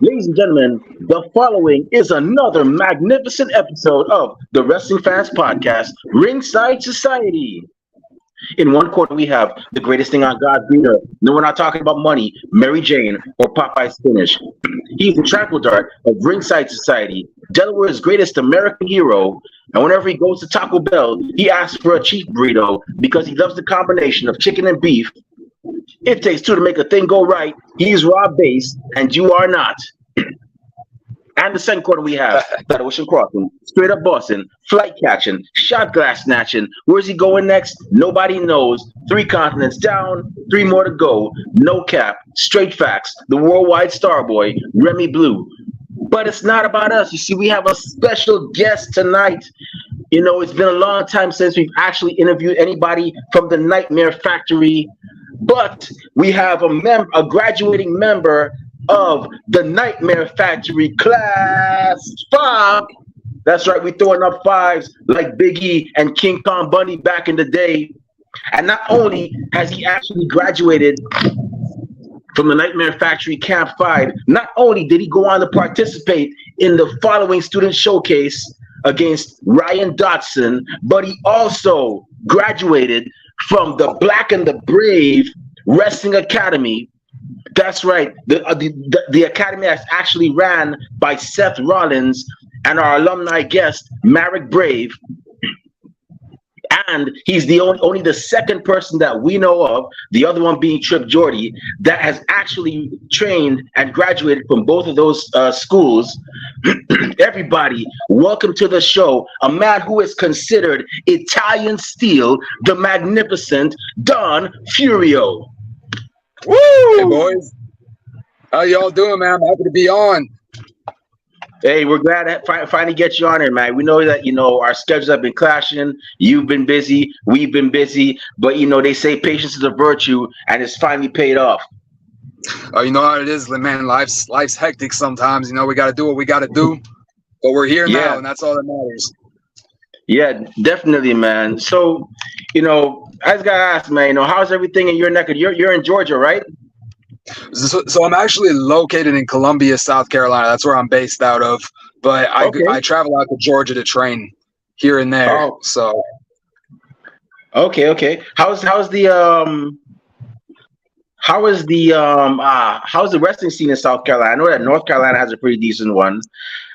Ladies and gentlemen, the following is another magnificent episode of the Wrestling Fans Podcast, Ringside Society. In one corner, we have the greatest thing on God's greener. No, we're not talking about money, Mary Jane, or Popeye's spinach. He's the trample dart of Ringside Society, Delaware's greatest American hero. And whenever he goes to Taco Bell, he asks for a cheap burrito because he loves the combination of chicken and beef. It takes two to make a thing go right. He's Rob Bass, and you are not. And the second quarter we have that Ocean Crossing, straight up Boston, flight catching, shot glass snatching. Where's he going next? Nobody knows. 3 continents down, 3 more to go. No cap, straight facts. The worldwide star boy, Remy Blue. But it's not about us. You see, we have a special guest tonight. You know, it's been a long time since we've actually interviewed anybody from the Nightmare Factory. But we have a graduating member of the Nightmare Factory Class 5. That's right, we throwing up 5s like Big E and King Kong Bundy back in the day. And not only has he actually graduated from the Nightmare Factory Camp 5, not only did he go on to participate in the following student showcase against Ryan Dotson, but he also graduated from the Black and the Brave Wrestling Academy. That's right. The academy that's actually ran by Seth Rollins and our alumni guest, Marek Brave. And he's the only the second person that we know of, the other one being Trip Jordy, that has actually trained and graduated from both of those schools. Everybody, welcome to the show. A man who is considered Italian steel, the Magnificent Don Furio. Woo! Hey boys, how y'all doing, man? I'm happy to be on. Hey, we're glad to finally get you on here, man. We know that, our schedules have been clashing. You've been busy. We've been busy. But, they say patience is a virtue, and it's finally paid off. Oh, you know how it is, man. Life's hectic sometimes. We got to do what we got to do. But we're here now, and that's all that matters. Yeah, definitely, man. So, I just got to ask, man, how's everything in your neck? You're in Georgia, right? So I'm actually located in Columbia, South Carolina. That's where I'm based out of. But I travel out to Georgia to train here and there. Oh. So. Okay. How's the wrestling scene in South Carolina? I know that North Carolina has a pretty decent one.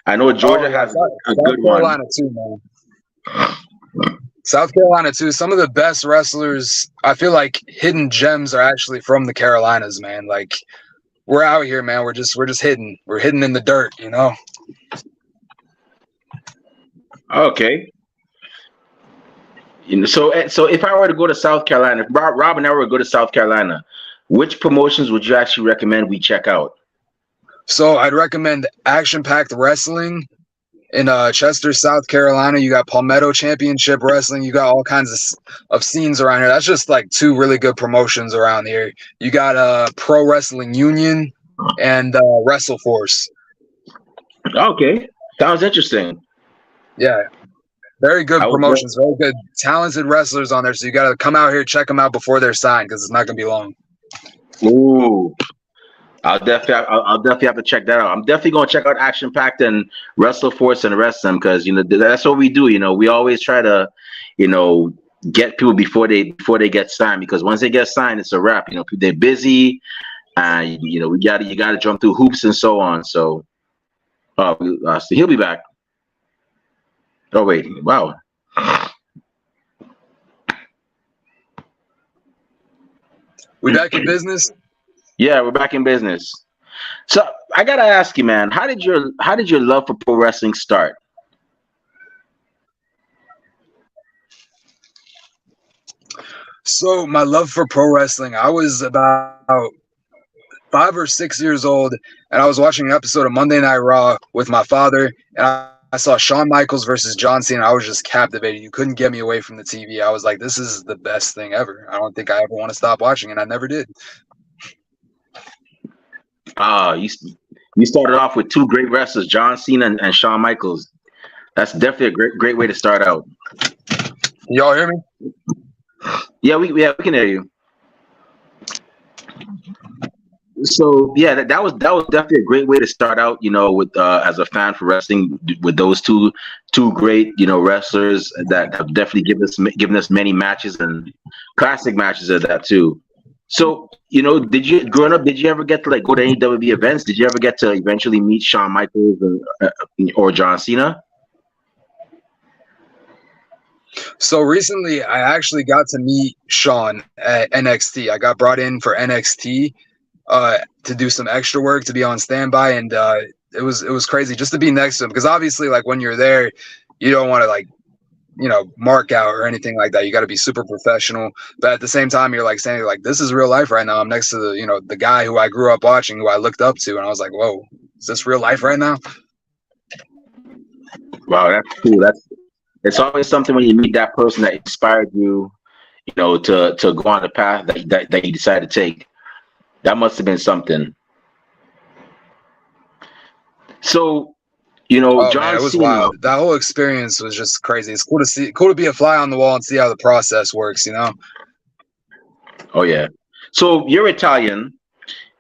I know Georgia has a good one. South Carolina too, man. South Carolina too. Some of the best wrestlers, I feel like hidden gems, are actually from the Carolinas, man. Like, we're out here, man. We're just hidden. We're hidden in the dirt, Okay. So if I were to go to South Carolina, if Rob and I were to go to South Carolina, which promotions would you actually recommend we check out? So I'd recommend Action Packed Wrestling in Chester, South Carolina. You got Palmetto Championship Wrestling. You got all kinds of scenes around here. That's just like 2 really good promotions around here. You got Pro Wrestling Union and WrestleForce. Okay, sounds interesting. Yeah, very good promotions. Very good, talented wrestlers on there. So you got to come out here, check them out before they're signed, because it's not going to be long. Ooh. I'll definitely have to check that out. I'm definitely going to check out Action Packed and WrestleForce and the rest of them, because that's what we do. We always try to get people before they get signed, because once they get signed, it's a wrap. They're busy, and you got to jump through hoops and so on. So, so he'll be back. Oh wait, wow. We back in business. Yeah, we're back in business. So I gotta ask you, man, how did your love for pro wrestling start? So my love for pro wrestling, I was about 5 or 6 years old, and I was watching an episode of Monday Night Raw with my father, and I saw Shawn Michaels versus John Cena. I was just captivated. You couldn't get me away from the TV. I was like, this is the best thing ever. I don't think I ever want to stop watching, and I never did. You started off with 2 great wrestlers, John Cena and Shawn Michaels. That's definitely a great way to start out. Y'all hear me? Yeah, we can hear you. So yeah, that was definitely a great way to start out. With as a fan for wrestling, with those two great wrestlers that have definitely given us many matches and classic matches at that too. So did you growing up? Did you ever get to like go to any WWE events? Did you ever get to eventually meet Shawn Michaels or John Cena? So recently, I actually got to meet Sean at NXT. I got brought in for NXT to do some extra work, to be on standby, and it was crazy just to be next to him, because obviously, like, when you're there, you don't want to, like, mark out or anything like that. You got to be super professional, but at the same time, you're like saying, like, this is real life right now. I'm next to the guy who I grew up watching, who I looked up to, and I was like, whoa, is this real life right now? Wow, that's cool. It's always something when you meet that person that inspired you, to go on the path that you decided to take. That must have been something. So, Oh man, John it was Cena. wild. That whole experience was just crazy. It's cool to be a fly on the wall and see how the process works. Oh yeah. So you're Italian,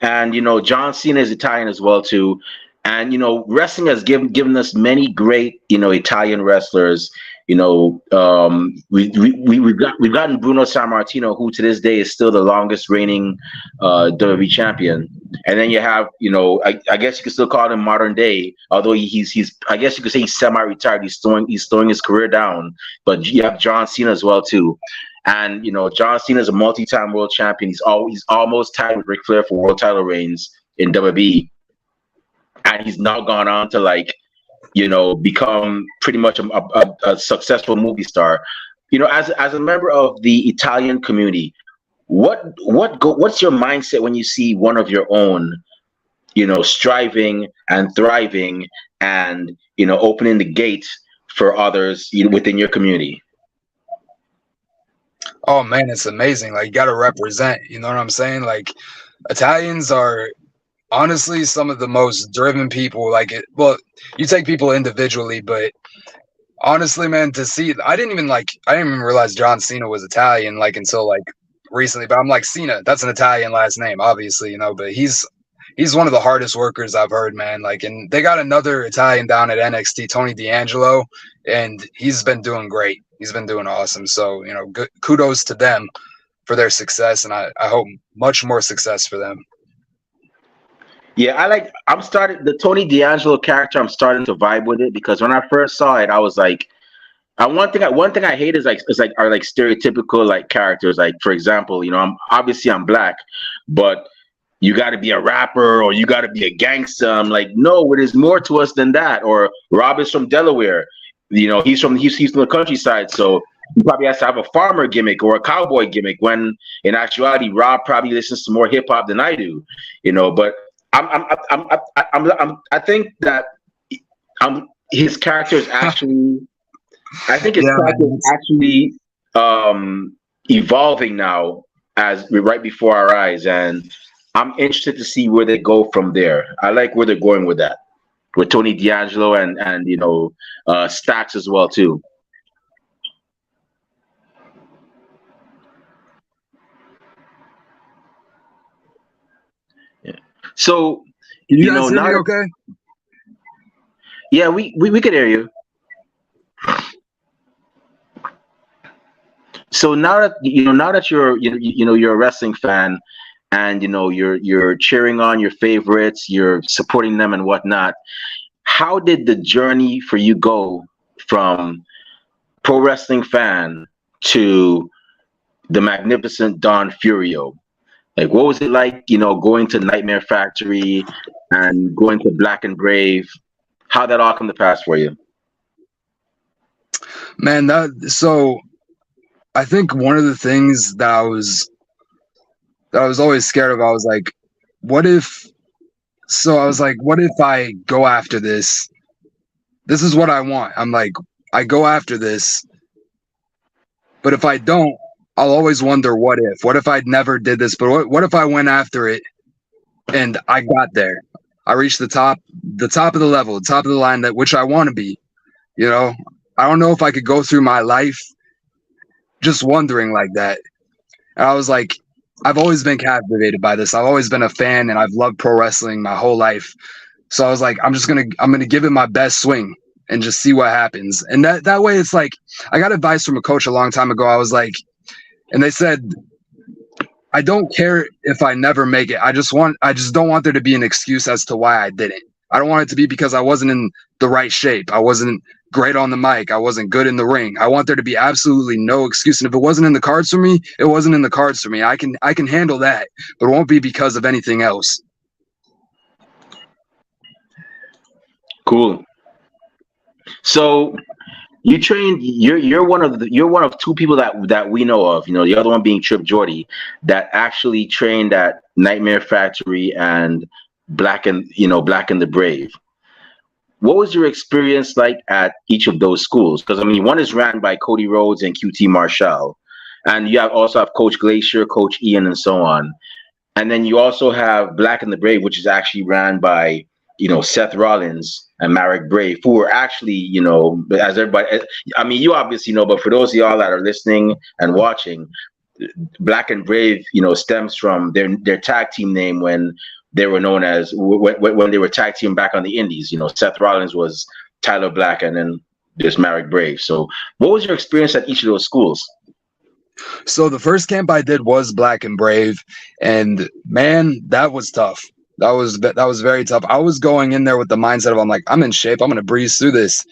and John Cena is Italian as well too. And wrestling has given us many great Italian wrestlers. We've gotten Bruno Sammartino, who to this day is still the longest reigning WWE champion. And then you have I guess you could still call him modern day, although he's I guess you could say he's semi-retired. He's throwing his career down. But you have John Cena as well too. And John Cena is a multi-time world champion. He's almost tied with Ric Flair for world title reigns in WWE, and he's now gone on to become pretty much a successful movie star. As a member of the Italian community, what's your mindset when you see one of your own, striving and thriving and opening the gate for others within your community? Oh man, it's amazing. Like, you got to represent. You know what I'm saying? Like, Italians are honestly some of the most driven people. Like, well, you take people individually, but honestly, man, I didn't even realize John Cena was Italian, like, until like recently. But I'm like, Cena, that's an Italian last name, obviously, but he's one of the hardest workers I've heard, man. Like, and they got another Italian down at NXT, Tony D'Angelo, and he's been doing great. He's been doing awesome. So, good kudos to them for their success, and I hope much more success for them. Yeah, I'm starting the Tony D'Angelo character. I'm starting to vibe with it because when I first saw it, I was like, one thing I hate are like stereotypical like characters. Like, for example, I'm black, but you got to be a rapper or you got to be a gangster. I'm like, no, it is more to us than that. Or Rob is from Delaware. He's from the countryside, so he probably has to have a farmer gimmick or a cowboy gimmick. When in actuality, Rob probably listens to more hip hop than I do. But I think that his character is actually. I think his Yeah, character is actually evolving now as right before our eyes, and I'm interested to see where they go from there. I like where they're going with that, with Tony D'Angelo and Stacks as well too. Yeah. So can you guys hear now me? that, Okay. yeah, we could hear you. So now that you're a wrestling fan, and you're cheering on your favorites, you're supporting them and whatnot. How did the journey for you go from pro wrestling fan to the Magnificent Don Furio? Like, what was it like, going to Nightmare Factory and going to Black and Brave? How that all come to pass for you? Man, so I think one of the things that I was always scared of, I was like, what if what if I go after this? This is what I want. I'm like, I go after this, but if I don't, I'll always wonder what if. What if I never did this? But what if I went after it and I got there? I reached the top of the level, the top of the line, that which I want to be. You know, I don't know if I could go through my life just wondering like that. And I was like, I've always been captivated by this. I've always been a fan, and I've loved pro wrestling my whole life. So I was like, I'm gonna give it my best swing and just see what happens. And that way, it's like I got advice from a coach a long time ago. I was like, and they said, I don't care if I never make it. I just don't want there to be an excuse as to why I didn't. I don't want it to be because I wasn't in the right shape. I wasn't great on the mic. I wasn't good in the ring. I want there to be absolutely no excuse. And if it wasn't in the cards for me, it wasn't in the cards for me. I can handle that, but it won't be because of anything else. Cool. So you trained. You're one of two people that we know of. You know, the other one being Trip Jordy, that actually trained at Nightmare Factory and Black and the Brave. What was your experience like at each of those schools? Because I mean, one is ran by Cody Rhodes and QT Marshall, and you also have Coach Glacier, Coach Ian, and so on. And then you also have Black and the Brave, which is actually ran by Seth Rollins and Marek Brave, who were actually as everybody. I mean, you obviously know, but for those of y'all that are listening and watching, Black and Brave, stems from their tag team name when they were known as when they were tag team back on the Indies. Seth Rollins was Tyler Black, and then there's Marek Brave. So, what was your experience at each of those schools? So the first camp I did was Black and Brave, and man, that was tough. That was very tough. I was going in there with the mindset of I'm in shape. I'm going to breeze through this.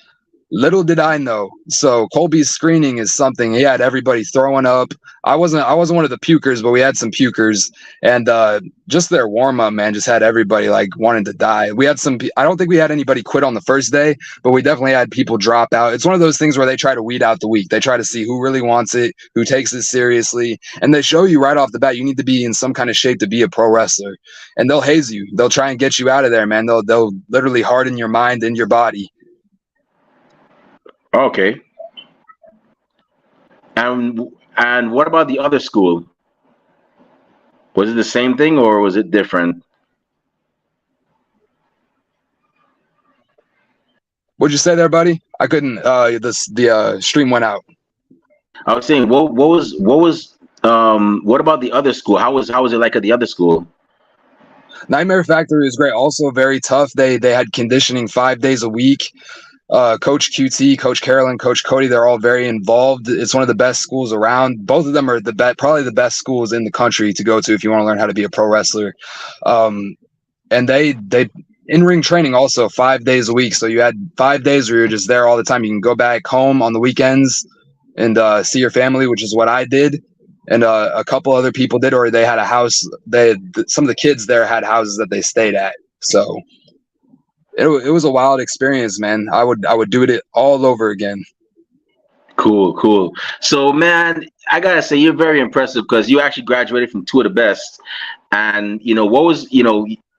Little did I know. So Colby's screening is something. He had everybody throwing up. I wasn't one of the pukers, but we had some pukers, and just their warm up, man, just had everybody wanting to die. We had I don't think we had anybody quit on the first day, but we definitely had people drop out. It's one of those things where they try to weed out the weak. They try to see who really wants it, who takes it seriously, and they show you right off the bat you need to be in some kind of shape to be a pro wrestler. And they'll haze you. They'll try and get you out of there, man. They'll literally harden your mind and your body. Okay. And what about the other school? Was it the same thing or was it different? What'd you say there, buddy? I couldn't. The stream went out. I was saying, what about the other school? How was it like at the other school? Nightmare Factory is great. Also very tough. They had conditioning 5 days a week. Coach QT, Coach Carolyn, Coach Cody, they're all very involved. It's one of the best schools around. Both of them are probably the best schools in the country to go to if you want to learn how to be a pro wrestler. And they in-ring training also 5 days a week. So you had 5 days where you're just there all the time. You can go back home on the weekends and see your family, which is what I did. And a couple other people did, or they had a house. Some of the kids there had houses that they stayed at. So it was a wild experience, man. I would do it all over again. Cool. So, man, I gotta say you're very impressive because you actually graduated from two of the best. And what was you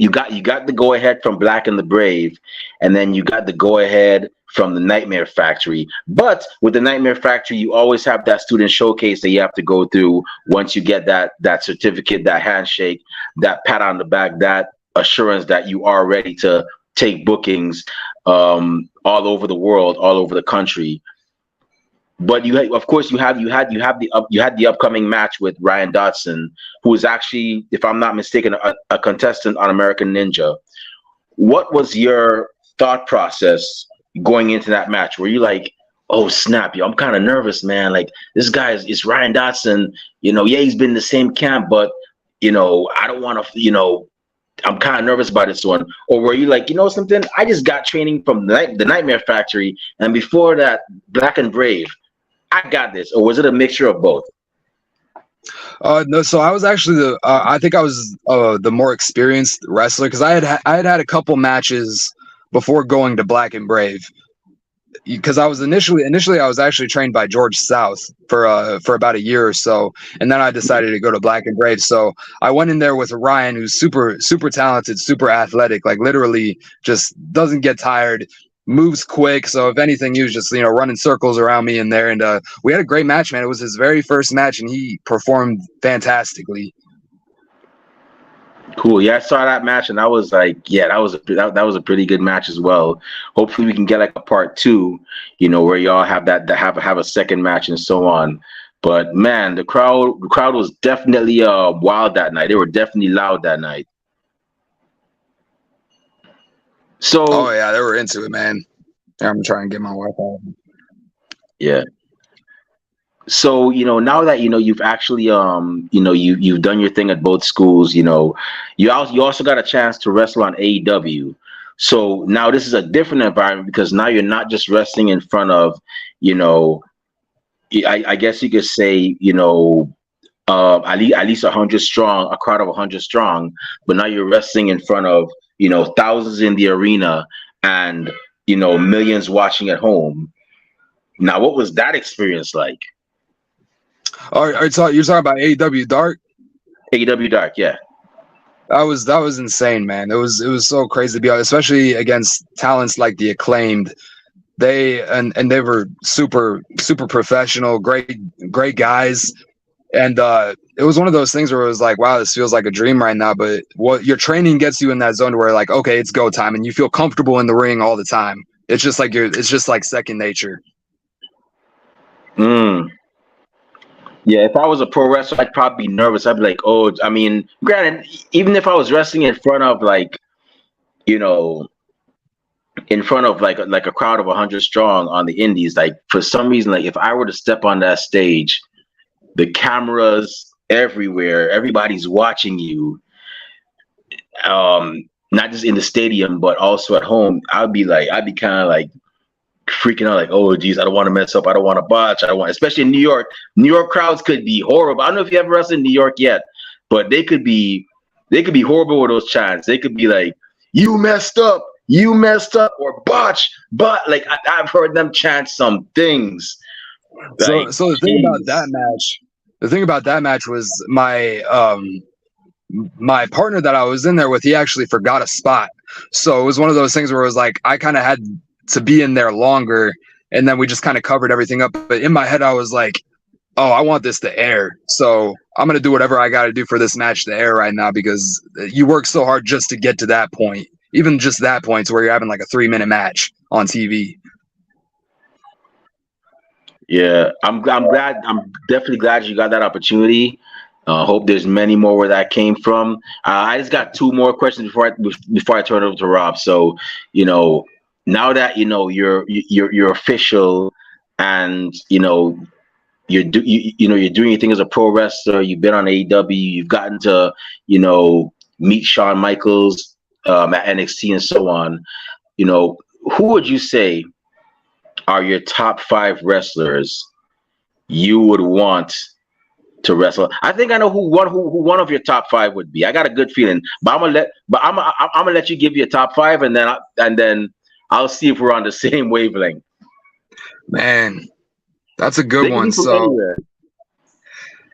got the go ahead from Black and the Brave, and then you got the go ahead from the Nightmare Factory. But with the Nightmare Factory, you always have that student showcase that you have to go through once you get that certificate, that handshake, that pat on the back, that assurance that you are ready to take bookings all over the world, all over the country. But you had the upcoming match with Ryan Dotson, who is actually, if I'm not mistaken, a contestant on American Ninja. What was your thought process going into that match? Were you like, oh snap, I'm kind of nervous, man. Like, this guy is Ryan Dotson. He's been in the same camp, but I don't want to. I'm kind of nervous about this one. Or were you like, something? I just got training from the Nightmare Factory, and before that, Black and Brave. I got this. Or was it a mixture of both? No, so I was actually I think I was the more experienced wrestler because I had a couple matches before going to Black and Brave. Because I was initially I was actually trained by George South for about a year or so, and then I decided to go to Black and Brave. So I went in there with Ryan, who's super talented, super athletic, like literally just doesn't get tired, moves quick. So if anything, he was just running circles around me in there, and we had a great match, man. It was his very first match, and he performed fantastically. Cool. Yeah, I saw that match, and I was like, yeah, that was a pretty good match as well. Hopefully, we can get like a part two, where y'all have have a second match and so on. But man, the crowd was definitely wild that night. They were definitely loud that night. Oh So yeah, they were into it, man. Here, I'm trying to get my Wi-Fi. yeah. So now that you've actually you've done your thing at both schools. You also got a chance to wrestle on AEW. So now this is a different environment because now you're not just wrestling in front of you know I guess you could say at least 100 strong, a crowd of 100 strong, but now you're wrestling in front of thousands in the arena and millions watching at home. Now, what was that experience like? You're talking about AEW Dark? AEW Dark, yeah. That was insane, man. It was so crazy to be honest, especially against talents like the Acclaimed. They were super professional, great guys. And it was one of those things where it was like, wow, this feels like a dream right now. But what your training gets you in that zone where like, okay, it's go time, and you feel comfortable in the ring all the time. It's just like second nature. Mm. Yeah, if I was a pro wrestler, I'd probably be nervous. I'd be like, oh, I mean, granted, even if I was wrestling in front of you know, like a crowd of 100 strong on the indies, like for some reason, like if I were to step on that stage, the cameras everywhere, everybody's watching you, not just in the stadium, but also at home, I'd be kind of like freaking out, like, oh geez, I don't want to mess up, I don't want to botch, I don't want, especially in New York. New York crowds could be horrible. I don't know if you ever wrestled in New York yet, but they could be horrible with those chants. They could be like, you messed up, or botch, but like I've heard them chant some things. Like, So the thing about that match was my partner that I was in there with, he actually forgot a spot. So it was one of those things where it was like I kind of had to be in there longer, and then we just kind of covered everything up. But in my head, I was like, oh, I want this to air. So I'm going to do whatever I got to do for this match to air right now, because you work so hard just to get to that point. Even just that point to where you're having like a 3-minute match on TV. yeah, I'm definitely glad you got that opportunity. Hope there's many more where that came from. I just got two more questions before I turn it over to Rob. So, now that you're official, and you're doing your thing as a pro wrestler. You've been on AEW. You've gotten to meet Shawn Michaels at NXT and so on. Who would you say are your top 5 wrestlers you would want to wrestle? I think I know who one of your top 5 would be. I got a good feeling, but I'm gonna let you give your top 5, and then I'll see if we're on the same wavelength. Man, that's a good one. So,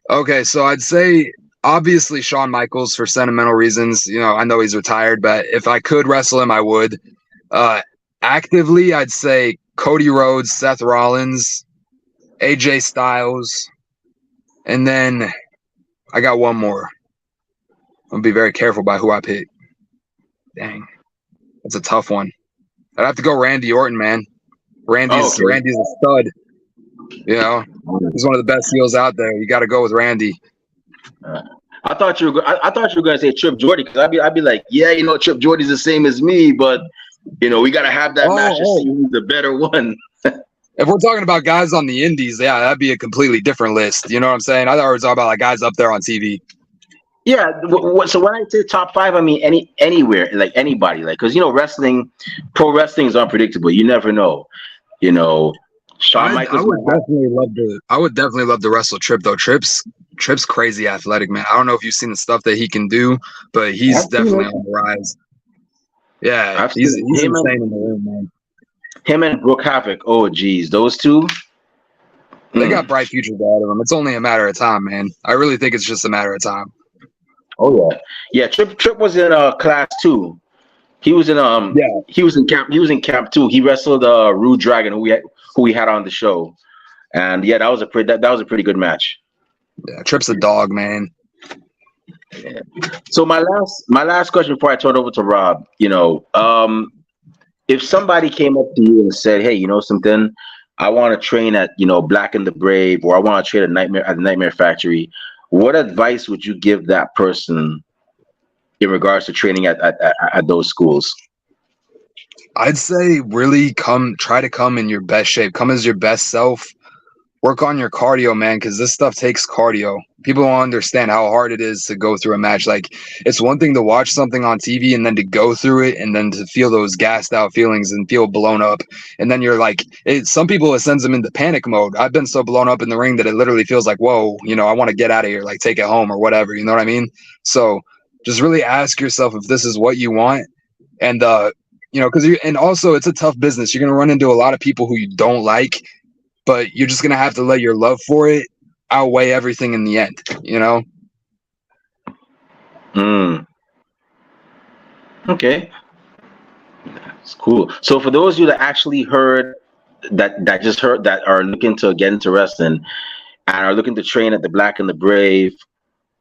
okay, so I'd say obviously Shawn Michaels for sentimental reasons. I know he's retired, but if I could wrestle him, I would. Actively, I'd say Cody Rhodes, Seth Rollins, AJ Styles, and then I got one more. I'm gonna be very careful by who I pick. Dang, that's a tough one. I'd have to go Randy Orton, man. Randy's a stud. He's one of the best heels out there. You got to go with Randy. I thought you were gonna say Trip Jordy, because I'd be like, yeah, Trip Jordy's the same as me, but we gotta have that match to see who's the better one. If we're talking about guys on the indies, yeah, that'd be a completely different list. You know what I'm saying? I thought we were talking about like guys up there on TV. Yeah. So when I say top 5, I mean anywhere, like anybody, like, because pro wrestling is unpredictable. You never know. Shawn Michaels. I would definitely love to wrestle Trip though. Trip's crazy athletic, man. I don't know if you've seen the stuff that he can do, but he's definitely on the rise. Yeah, he's insane in the room, man. Him and Brooke Havoc. Oh, geez, those two. They got bright futures ahead of them. It's only a matter of time, man. I really think it's just a matter of time. Oh yeah. Trip was in class 2. He was in he was in camp 2. He wrestled Rude Dragon, who we had on the show, and yeah, that was a pretty good match. Yeah, Trip's a dog, man. Yeah. So my last question before I turn it over to Rob, if somebody came up to you and said, hey, something, I want to train at, Black and the Brave, or I want to train at the Nightmare Factory. What advice would you give that person in regards to training at those schools? I'd say really try to come in your best shape. Come as your best self. Work on your cardio, man, because this stuff takes cardio. People don't understand how hard it is to go through a match. Like, it's one thing to watch something on TV and then to go through it and then to feel those gassed out feelings and feel blown up. And then you're like, some people, it sends them into panic mode. I've been so blown up in the ring that it literally feels like, whoa, I want to get out of here, like take it home or whatever. You know what I mean? So just really ask yourself if this is what you want. And, and also it's a tough business. You're going to run into a lot of people who you don't like, but you're just going to have to let your love for it outweigh everything in the end, Okay. That's cool. So for those of you that actually heard that are looking to get into wrestling and are looking to train at the Black and the Brave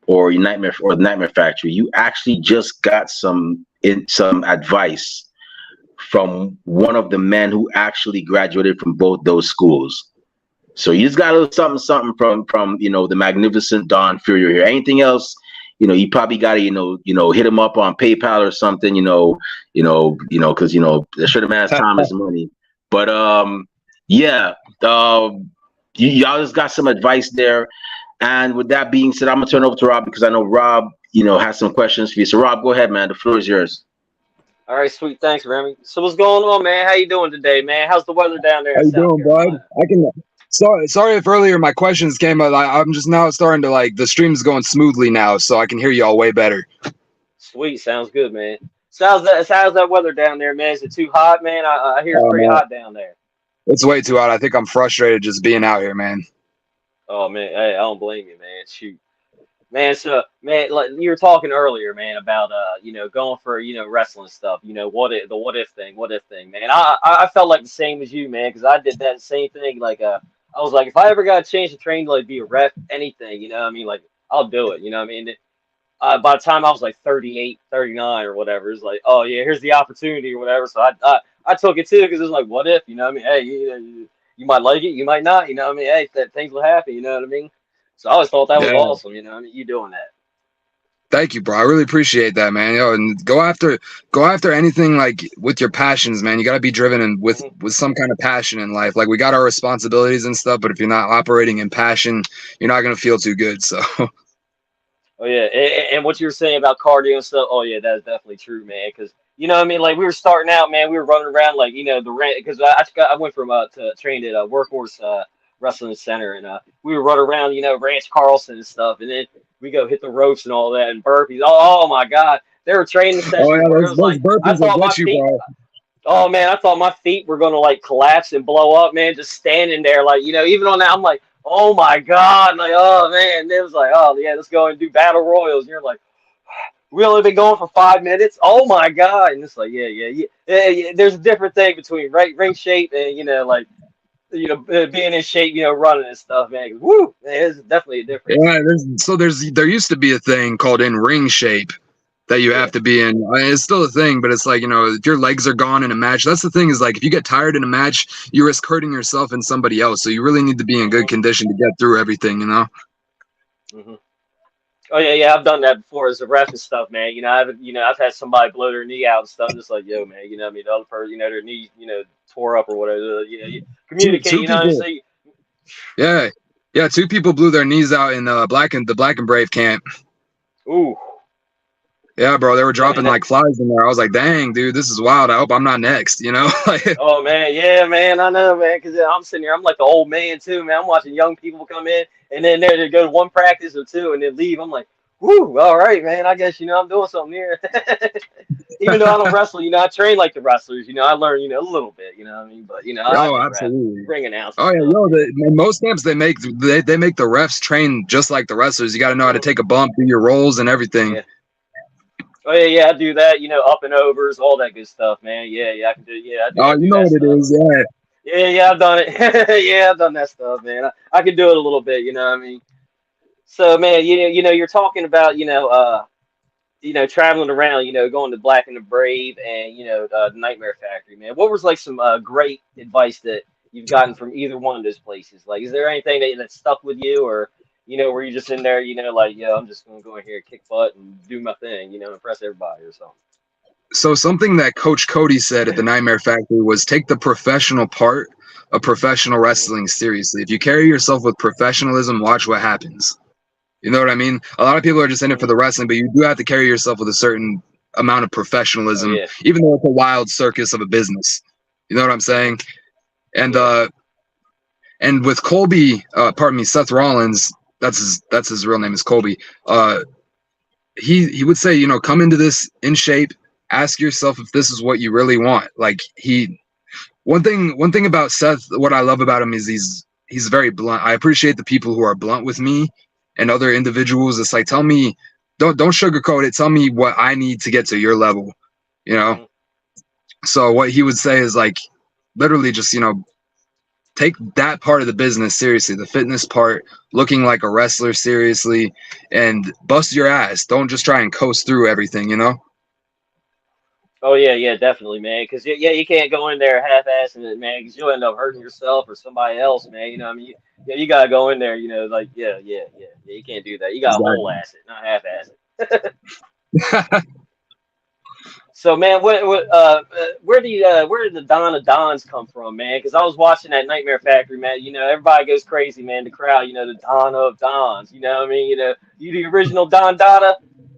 or the Nightmare Factory, you actually just got some advice from one of the men who actually graduated from both those schools. So you just got a little something from the Magnificent Don Furio here. Anything else, you probably got to hit him up on PayPal or something, because the sure the man's time is money. But y'all just got some advice there. And with that being said, I'm gonna turn over to Rob because I know Rob has some questions for you. So Rob, go ahead, man. The floor is yours. All right, sweet. Thanks, Remy. So what's going on, man? How you doing today, man? How's the weather down there? How you doing, bud? Sorry if earlier my questions came up. I'm just now starting to the stream's going smoothly now, so I can hear y'all way better. Sweet, sounds good, man. So how's that weather down there, man? Is it too hot, man? I hear it's pretty hot down there. It's way too hot. I think I'm frustrated just being out here, man. Oh man, hey, I don't blame you, man. Shoot. Man, so man, like you were talking earlier, man, about going for wrestling stuff. What if thing, man. I felt like the same as you, man, because I did that same thing. I was like, if I ever got a chance to train to be a ref, anything, I mean, I'll do it. I mean, by the time I was like 38, 39 or whatever, it's like, oh yeah, here's the opportunity or whatever. So I took it too because it's like, what if, I mean, hey, you might like it, you might not, I mean, hey, things will happen, you know what I mean. So I always thought that was awesome, I mean, you doing that. Thank you, bro. I really appreciate that, man. And go after anything with your passions, man. You got to be driven and with some kind of passion in life. Like we got our responsibilities and stuff, but if you're not operating in passion, you're not gonna feel too good. So. Oh yeah, and what you were saying about cardio and stuff. Oh yeah, that's definitely true, man. Because I mean, we were starting out, man. We were running around the rent because I went from to trained at a Workhorse Wrestling Center, and we would run around, Ranch Carlson and stuff, and then we go hit the ropes and all that and burpees. Oh my God, there were training sessions. Oh yeah, those burpees I thought my feet. Oh man, I thought my feet were gonna collapse and blow up, man. Just standing there, even on that, I'm like, oh my God, oh man. And it was like, oh yeah, let's go and do battle royals. And you're like, we only been going for 5 minutes. Oh my God, and it's like, yeah. There's a different thing between ring shape and being in shape, running and stuff, man. Woo, there's definitely a difference. Yeah, there used to be a thing called in ring shape that you have to be in. I mean, it's still a thing, but it's like, if your legs are gone in a match, that's the thing is if you get tired in a match, you risk hurting yourself and somebody else. So you really need to be in good condition to get through everything, Mm-hmm. Oh yeah, I've done that before as a ref and stuff, man. I've had somebody blow their knee out and stuff. Just like, yo, man, I mean, the other person, their knee, tore up or whatever. You communicate, two you know what I'm saying? Yeah, 2 people blew their knees out in the Black and Brave camp. Ooh. Yeah, bro, they were dropping like flies in there. I was like, dang, dude, this is wild. I hope I'm not next, Oh man, yeah, man, I know, man, because I'm sitting here, I'm like the old man too, man. I'm watching young people come in, and then they go to one practice or 2, and then leave. I'm like, whoo, all right, man. I guess I'm doing something here. Even though I don't wrestle, I train like the wrestlers. I learn, a little bit. You know what I mean? But I absolutely. Ring announcers. Oh yeah, in most camps they make the refs train just like the wrestlers. You got to know how to take a bump, do your rolls and everything. Yeah. Oh yeah, I do that. Up and overs, all that good stuff, man. Yeah, I can do. Yeah, I do. Oh, you know what it is, yeah. Yeah, I've done it. Yeah, I've done that stuff, man. I can do it a little bit. You know what I mean? So, man, you're talking about, traveling around, going to Black and the Brave and, the Nightmare Factory, man. What was some great advice that, you've gotten from either one of those places? Like, is there anything that stuck with you, or were you just in there, like, yeah, I'm just gonna go in here, kick butt, and do my thing, impress everybody or something? So something that Coach Cody said at the Nightmare Factory was take the professional part of professional Mhm. wrestling seriously. If you carry yourself with professionalism, watch what happens. You know what I mean? A lot of people are just in it for Mhm. the wrestling, but you do have to carry yourself with a certain amount of Oh professionalism, yeah. even though it's a wild circus of a business. You know what I'm Mhm. saying? And Yeah. and with Colby, pardon me, Seth Rollins, that's his real name is Colby. Uh, he would say, come into this in shape. Ask yourself if this is what you really want. Like one thing about Seth, what I love about him is he's very blunt. I appreciate the people who are blunt with me and other individuals. It's like, tell me, don't sugarcoat it. Tell me what I need to get to your level. You know. Mhm. So what he would say is like, literally just take that part of the business seriously, the fitness part, looking like a wrestler seriously, and bust your ass. Don't just try and coast through everything. Oh yeah, yeah, definitely, man. Because yeah, you can't go in there half-assing it, man. Because you'll end up hurting yourself or somebody else, man. What I mean, you gotta go in there, like yeah. You can't do that. You gotta whole Exactly. ass it, not half-ass it. So man, where did the Don of Dons come from, man? Because I was watching that Nightmare Factory, man. Everybody goes crazy, man. The crowd, the Don of Dons. You know what I mean? You the original Don Dada.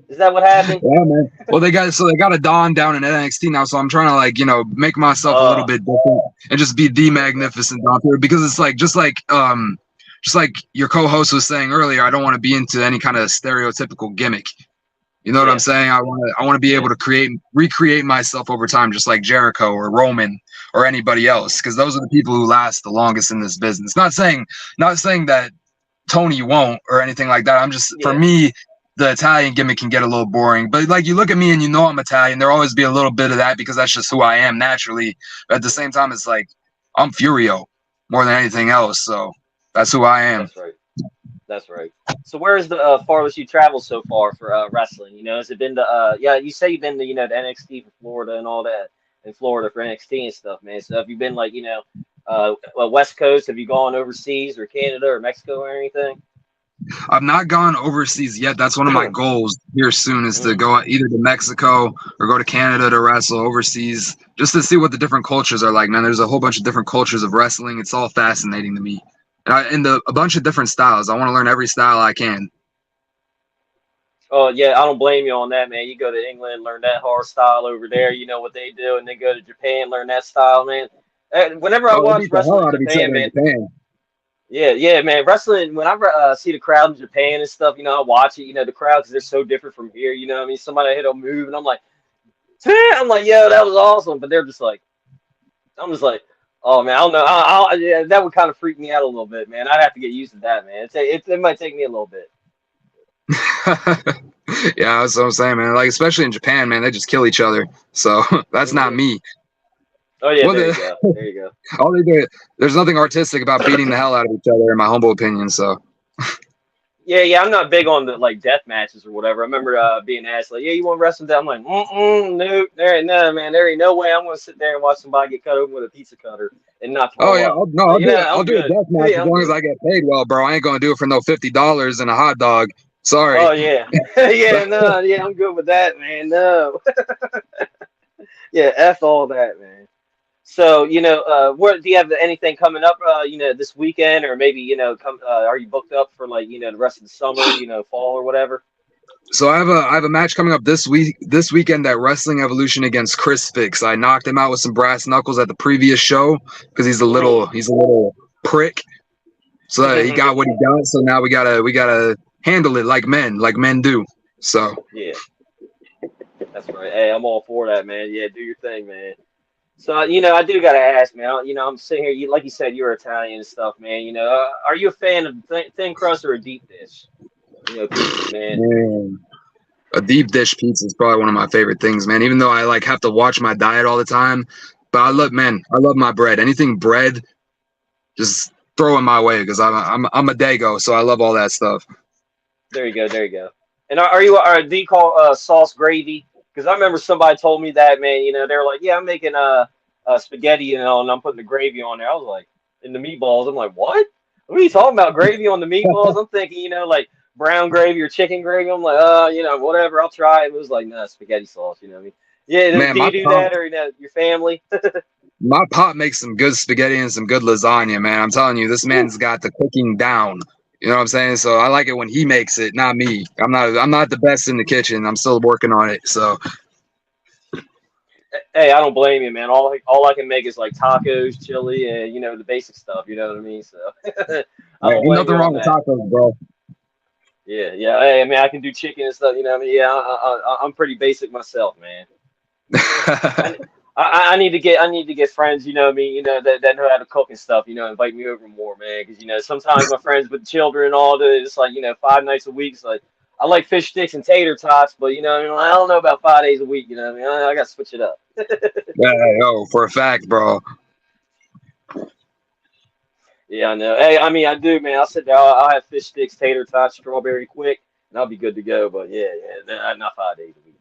Is that what happened? Yeah, man. Well, they got a Don down in NXT now, so I'm trying to make myself a little Uh, bit different and just be the there you go. Magnificent Don Furio, because it's like just like your co-host was saying earlier, I don't want to be into any kind of stereotypical gimmick. You know what I'm Yeah, saying? I want to be yeah, able to recreate myself over time, just like Jericho or Roman or anybody else, mhm, because those are the people who last the longest in this business. Not saying that Tony won't or anything like that. For yeah, me, the Italian gimmick can get a little boring. But like you look at me and I'm Italian, there'll always be a little bit of that because that's just who I am naturally. But at the mhm. same time, it's like I'm Furio more than anything else. So that's who I am. That's right. That's right. So where's the farthest you traveled so far for wrestling? Has it been to yeah, you say you've been to, the NXT for Florida and all that in Florida for NXT and stuff, man. So have you been like, West Coast? Have you gone overseas or Canada or Mexico or anything? I've not gone overseas yet. That's one of my goals here soon is to Mhm. go either to Mexico or go to Canada to wrestle overseas just to see what the different cultures are like, man. There's a whole bunch of different cultures of wrestling. It's all fascinating to me. And a bunch of different styles. I want to learn every style I can. Oh yeah, I don't blame you on that, man. You go to England, learn that hard style over there, you know what they do, and then go to Japan, learn that style, man. Whenever I Oh, they watch beat the hell wrestling in out of each Japan, other in man, Japan. yeah, yeah, man. Wrestling, when see the crowd in Japan and stuff, I watch it, the crowds, they're so different from here, what I mean? Somebody hit a move, and I'm like, I'm like, yo, that was awesome. But they're just like, I'm just like, oh, man, I don't know. Yeah, that would kind of freak me out a little bit, man. I'd have to get used to that, man. It might take me a little bit. Yeah, that's what I'm saying, man. Like, especially in Japan, man, they just kill each other. So that's not Hmm. me. Oh, yeah, Well, there you go. There you go. all they do, there's nothing artistic about beating the hell out of each other, in my humble opinion. So, Yeah, yeah, I'm not big on the like death matches or whatever. I remember being asked like, "Yeah, you want to wrestle?" I'm like, no, there ain't no man, there ain't no way I'm gonna sit there and watch somebody get cut open with a pizza cutter and not oh throw yeah, up. I'll, no, Like, I'll do it. I'll I'm do a good. death match Yeah, as I'm long as good. I get paid well, bro. I ain't gonna do it for no $50 and a hot dog. Sorry. Oh yeah, yeah, no, yeah, I'm good with that, man. No, yeah, f all that, man. So, where do you have anything coming up? This weekend, or maybe are you booked up for like the rest of the summer, fall or whatever? So I have a match coming up this weekend at Wrestling Evolution against Chris Fix. I knocked him out with some brass knuckles at the previous show because Hmm. he's a little prick. So he got what he got. So now we gotta handle it like men do. So Yeah. That's right. Hey, I'm all for that, man. Yeah, do your thing, man. So, I do gotta ask, man. I'm sitting here. Like you said, you're Italian and stuff, man. Are you a fan of thin crust or a deep dish? Pizzas, man. man, a deep dish pizza is probably one of my favorite things, man. Even though I like have to watch my diet all the time, but I love my bread. Anything bread, just throw it my way because I'm a dago, so I love all that stuff. There you go. There you go. And do you call sauce gravy? Because I remember somebody told me that, man. They were like, yeah, I'm making spaghetti, and I'm putting the gravy on there. I was like. in the meatballs. I'm like, what? What are you talking about? Gravy on the meatballs? I'm thinking, like brown gravy or chicken gravy. I'm like, whatever. I'll try it. It was like, nah, spaghetti sauce. You know what I mean? Yeah. Man, Do you do that, or your family? my pop makes some good spaghetti and some good lasagna, man. I'm telling you, this man's got the cooking down. You know what I'm saying? So I like it when he makes it, not me. I'm not the best in the kitchen. I'm still working on it. So Hey, I don't blame you, man. All I can make is like tacos, chili, and the basic stuff. You know what I mean? So I man, don't ain't blame nothing you on wrong with that. tacos, bro. Yeah, yeah. Hey, I mean, I can do chicken and stuff. You know what I mean? Yeah, I'm pretty basic myself, man. I, I need to get friends. You know what I mean? That know how to cook and stuff. Invite me over more, man. Because sometimes my friends with children and all that, it's like 5 nights a week. It's like I like fish sticks and tater tots, but I don't know about 5 days a week. You know what I mean? I got to switch it up. Yeah, yo, for a fact, bro. Yeah, I know. Hey, I mean, I do, man. I'll sit there. I'll have fish sticks, tater tots, strawberry quick, and I'll be good to go. But yeah, not 5 days a week.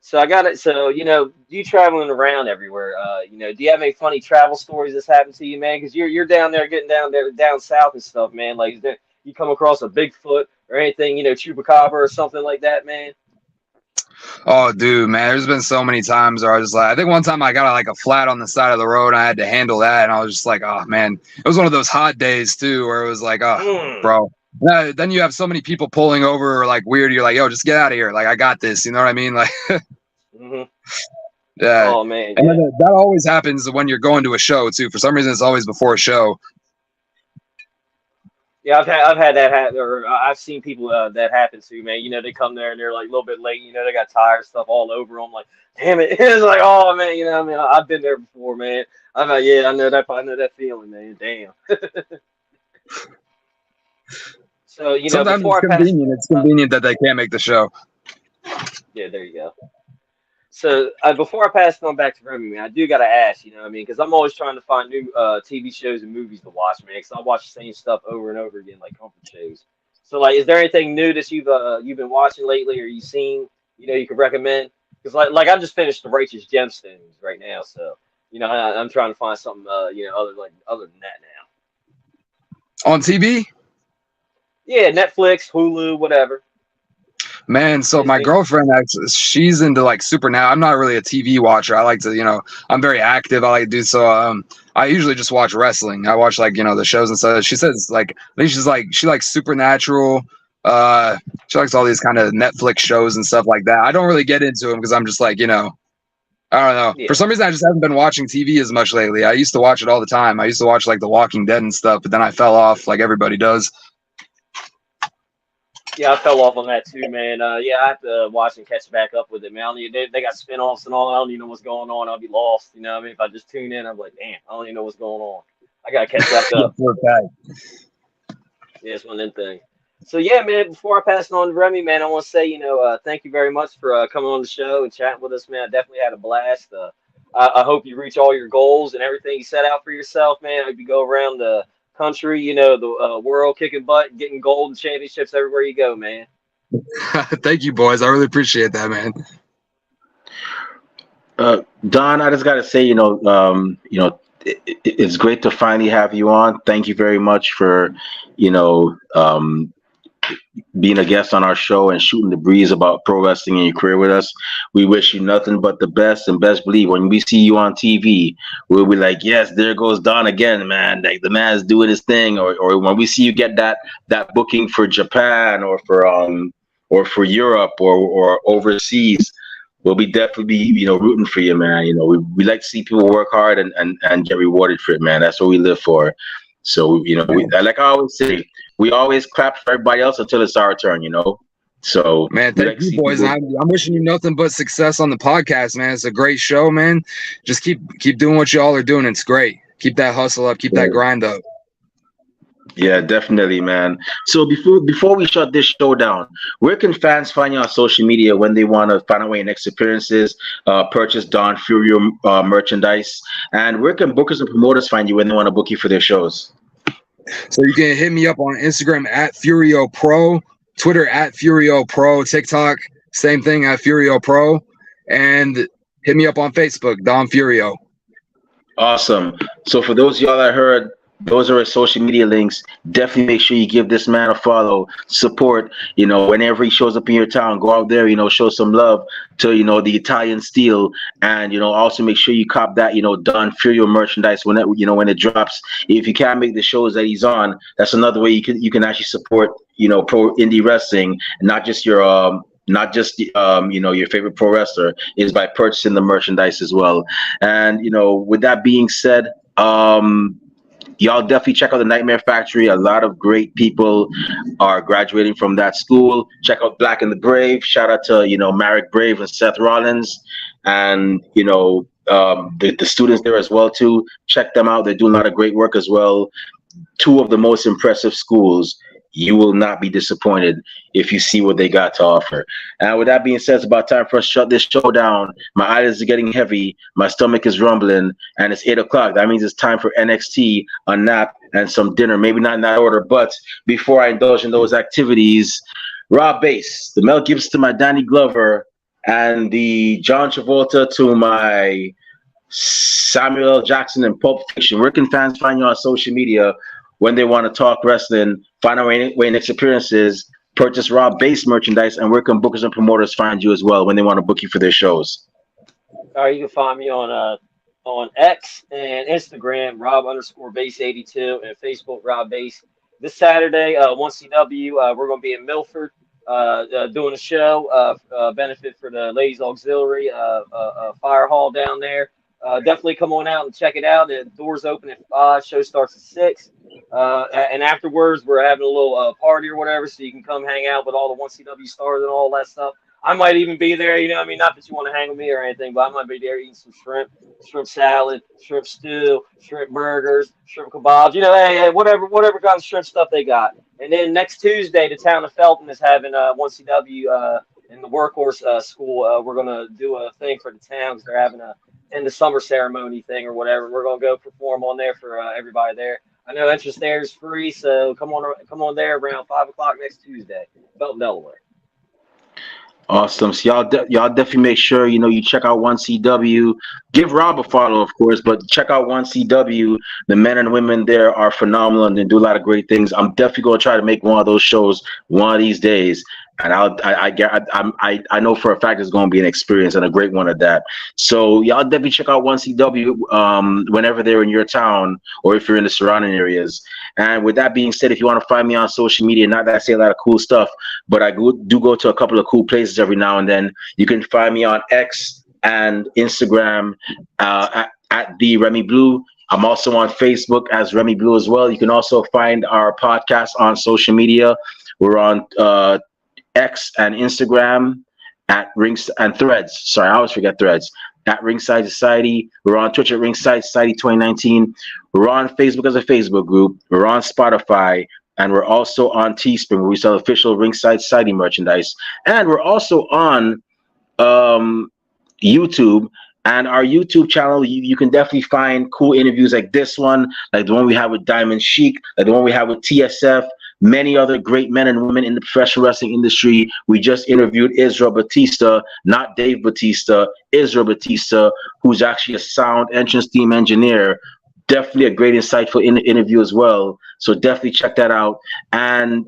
So I got it. So you traveling around everywhere. Do you have any funny travel stories that's happened to you, man? Because you're down there, getting down there, down south and stuff, man. Like, you come across a Bigfoot or anything, chupacabra or something like that, man? Oh, dude, man, there's been so many times where I was like, I think one time I got like a flat on the side of the road and I had to handle that. And I was just like, oh, man, it was one of those hot days too, where it was like, oh, Mm. bro. Then you have so many people pulling over or like weird. You're like, yo, just get out of here. Like, I got this. You know what I mean? Like, Hmm. yeah. Oh man, And then yeah. that always happens when you're going to a show too. For some reason, it's always before a show. Yeah, I've had that happen, or I've seen people that happen to, man. They come there and they're like a little bit late. They got tire stuff all over them. Like, damn it! It's like, oh man, I mean, I've been there before, man. I'm like, yeah, I know that feeling, man. Damn. So Sometimes it's before I pass, convenient. It's uh, convenient that they can't make the show. yeah, there you go. So before I pass it on back to Remy, man, I do gotta ask, what I mean, because I'm always trying to find new TV shows and movies to watch, man. Because I watch the same stuff over and over again, like comfort shows. So, like, is there anything new that you've been watching lately, or you seen, you could recommend? Because like I just finished The Righteous Gemstones right now, so I'm trying to find something, other than that now. On TV? Yeah, Netflix, Hulu, whatever, Man, so my Disney. girlfriend actually, she's into like super now. I'm not really a TV watcher. I like to, I'm very active. I like to do so. I usually just watch wrestling. I watch like, the shows and stuff. She says like, I think she's like, she likes Supernatural. She likes all these kind of Netflix shows and stuff like that. I don't really get into them because I'm just like, I don't know. For Yeah. some reason, I just haven't been watching TV as much lately. I used to watch it all the time. I used to watch like The Walking Dead and stuff, but then I fell off like everybody does. Yeah, I fell off on that too, man. Yeah, I have to watch and catch back up with it, man. They got spinoffs and all. I don't even know what's going on. I'll be lost. You know what I mean? If I just tune in, I'm like, damn, I don't even know what's going on. I gotta catch back up. For a fact. Yeah, it's one of them things. So yeah, man. Before I pass it on to Remy, man, I want to say, thank you very much for coming on the show and chatting with us, man. I definitely had a blast. I hope you reach all your goals and everything you set out for yourself, man. I hope you go around the country, the world, kicking butt, getting gold and championships everywhere you go, man. Thank you, boys. I really appreciate that, man. Don, I just got to say, it's great to finally have you on. Thank you very much for, you know, um, being a guest on our show and shooting the breeze about pro wrestling and your career with us. We wish you nothing but the best, and best believe when we see you on TV, we'll be like, yes, there goes Don again, man. Like the man's doing his thing. Or when we see you get that booking for Japan or for Europe or overseas, we'll be definitely be rooting for you, man. We like to see people work hard and get rewarded for it, man. That's what we live for. So like I always say, we always clap for everybody else until it's our turn, So Man, we thank like to you, see boys. people. And I'm wishing you nothing but success on the podcast, man. It's a great show, man. Just keep doing what y'all are doing. It's great. Keep that hustle up. Keep that grind up. Yeah, definitely, man. So before we shut this show down, where can fans find you on social media when they want to find out when your next appearances, purchase Don Furio merchandise, and where can bookers and promoters find you when they want to book you for their shows? So you can hit me up on Instagram at Furio Pro, Twitter at Furio Pro, TikTok, same thing at Furio Pro, and hit me up on Facebook, Don Furio. Awesome. So for those of y'all that heard, those are his social media links. Definitely make sure you give this man a follow, support. Whenever he shows up in your town, go out there. Show some love to the Italian steel, and also make sure you cop that Don Furio merchandise when it drops. If you can't make the shows that he's on, that's another way you can actually support pro indie wrestling, not just your favorite pro wrestler, is by purchasing the merchandise as well. And with that being said, y'all definitely check out the Nightmare Factory. A lot of great people are graduating from that school. Check out Black and the Brave. Shout out to Marek Brave and Seth Rollins, and the students there as well too. Check them out. They're doing a lot of great work as well. Two of the most impressive schools. You will not be disappointed if you see what they got to offer. And with that being said, it's about time for us to shut this show down. My eyelids are getting heavy. My stomach is rumbling. And it's 8 o'clock. That means it's time for NXT, a nap, and some dinner. Maybe not in that order. But before I indulge in those activities, Rob Bass, the Mel Gibson to my Danny Glover, and the John Travolta to my Samuel L. Jackson and Pulp Fiction. Where can fans find you on social media when they want to talk wrestling, find out where next appearances, purchase Rob Bass merchandise, and where can bookers and promoters find you as well when they want to book you for their shows? All right, you can find me on X and Instagram, Rob_Bass82, and Facebook, Rob Bass. This Saturday, 1CW, we're going to be in Milford doing a show, benefit for the Ladies Auxiliary Fire Hall down there. Definitely come on out and check it out. The doors open at 5. Show starts at 6. And afterwards, we're having a little party or whatever, so you can come hang out with all the 1CW stars and all that stuff. I might even be there, not that you want to hang with me or anything, but I might be there eating some shrimp salad, shrimp stew, shrimp burgers, shrimp kebabs, hey, whatever kind of shrimp stuff they got. And then next Tuesday, the town of Felton is having 1CW in the Workhorse School. We're going to do a thing for the town because they're having a in the summer ceremony thing or whatever. We're gonna go perform on there for everybody there. I know entrance there is free, so come on there around 5 o'clock next Tuesday, Belton, Delaware. Awesome. So y'all definitely make sure you check out 1CW. Give Rob a follow, of course, but check out 1CW. The men and women there are phenomenal and they do a lot of great things. I'm definitely gonna try to make one of those shows one of these days. And I know for a fact it's going to be an experience and a great one at that. So y'all definitely check out 1CW whenever they're in your town or if you're in the surrounding areas. And with that being said, if you want to find me on social media, not that I say a lot of cool stuff, but I do go to a couple of cool places every now and then. You can find me on X and Instagram at the Remy Blue. I'm also on Facebook as Remy Blue as well. You can also find our podcast on social media. We're on X and Instagram at Rings and Threads. Sorry, I always forget Threads. At Ringside Society. We're on Twitch at Ringside Society 2019. We're on Facebook as a Facebook group. We're on Spotify. And we're also on Teespring, where we sell official Ringside Society merchandise. And we're also on YouTube. And our YouTube channel, you can definitely find cool interviews like this one, like the one we have with Diamond Sheik, like the one we have with TSF, many other great men and women in the professional wrestling industry. We just interviewed Israel Batista, not Dave Batista, Israel Batista, who's actually a sound entrance theme engineer. Definitely a great, insightful interview as well. So definitely check that out. And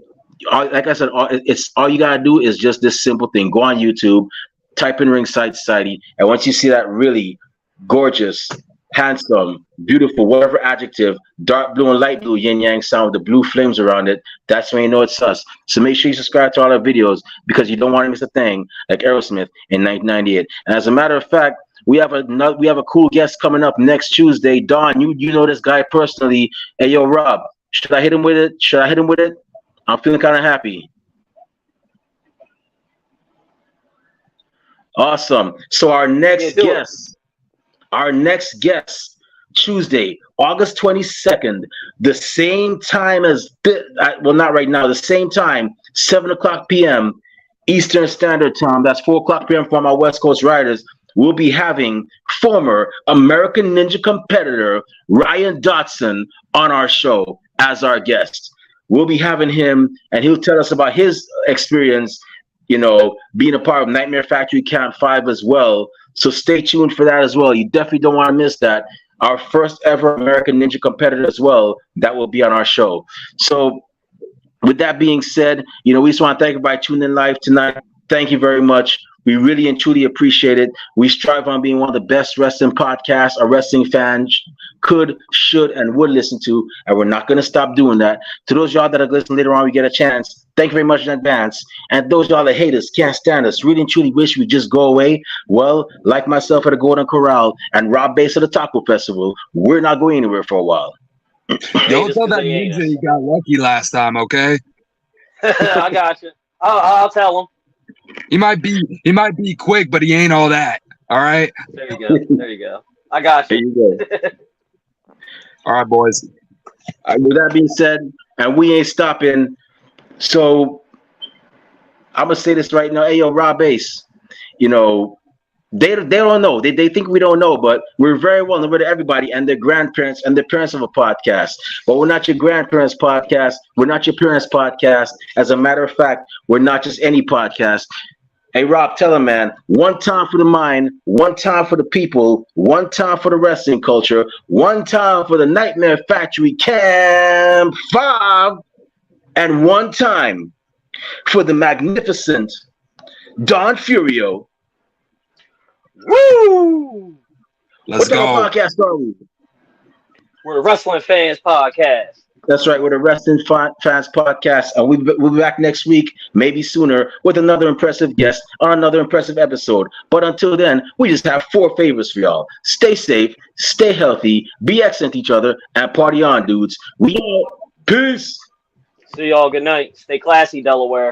like I said, all you gotta do is just this simple thing. Go on YouTube, type in Ringside Society, and once you see that really gorgeous, handsome, beautiful, whatever adjective, dark blue and light blue yin yang sound with the blue flames around it, that's when you know it's us. So make sure you subscribe to all our videos because you don't want to miss a thing like Aerosmith in 1998. And as a matter of fact, we have a cool guest coming up next Tuesday. Don, you know this guy personally. Hey, yo, Rob, should I hit him with it? I'm feeling kind of happy. Awesome. So our next guest, Tuesday, August 22nd, the same time as not right now, the same time, 7 o'clock p.m. Eastern Standard Time. That's 4 o'clock p.m. for my West Coast riders. We'll be having former American Ninja competitor Ryan Dotson on our show as our guest. We'll be having him, and he'll tell us about his experience, being a part of Nightmare Factory Camp 5 as well. So stay tuned for that as well. You definitely don't want to miss that. our first ever American Ninja competitor as well that will be on our show. So with that being said, we just want to thank everybody tuning in live tonight. Thank you very much. We really and truly appreciate it. We strive on being one of the best wrestling podcasts a wrestling fans could, should, and would listen to, and we're not going to stop doing that. To those y'all that are listening later on, we get a chance. Thank you very much in advance. And those y'all that hate us, can't stand us, really and truly wish we just go away. Well, like myself at the Golden Corral and Rob Bass at the Taco Festival, we're not going anywhere for a while. Don't tell that ninja he got lucky last time, okay? I got you. I'll tell him. He might be quick, but he ain't all that. All right. There you go. I got you. There you go. All right, boys. With that being said, and we ain't stopping. So I'm gonna say this right now. Hey, yo, Rob Bass. They don't know. They think we don't know, but we're very well known to everybody and their grandparents and the parents of a podcast. But we're not your grandparents' podcast. We're not your parents' podcast. As a matter of fact, we're not just any podcast. Hey, Rob, tell them, man, one time for the mind, one time for the people, one time for the wrestling culture, one time for the Nightmare Factory Camp 5, and one time for the Magnificent Don Furio. Woo! Let's go. What podcast are we? We're the Wrestling Fans Podcast. That's right. We're the Wrestling Fans Podcast. And we'll be back next week, maybe sooner, with another impressive guest on another impressive episode. But until then, we just have 4 favors for y'all. Stay safe, stay healthy, be excellent to each other, and party on, dudes. We out. Peace. See y'all. Good night. Stay classy, Delaware.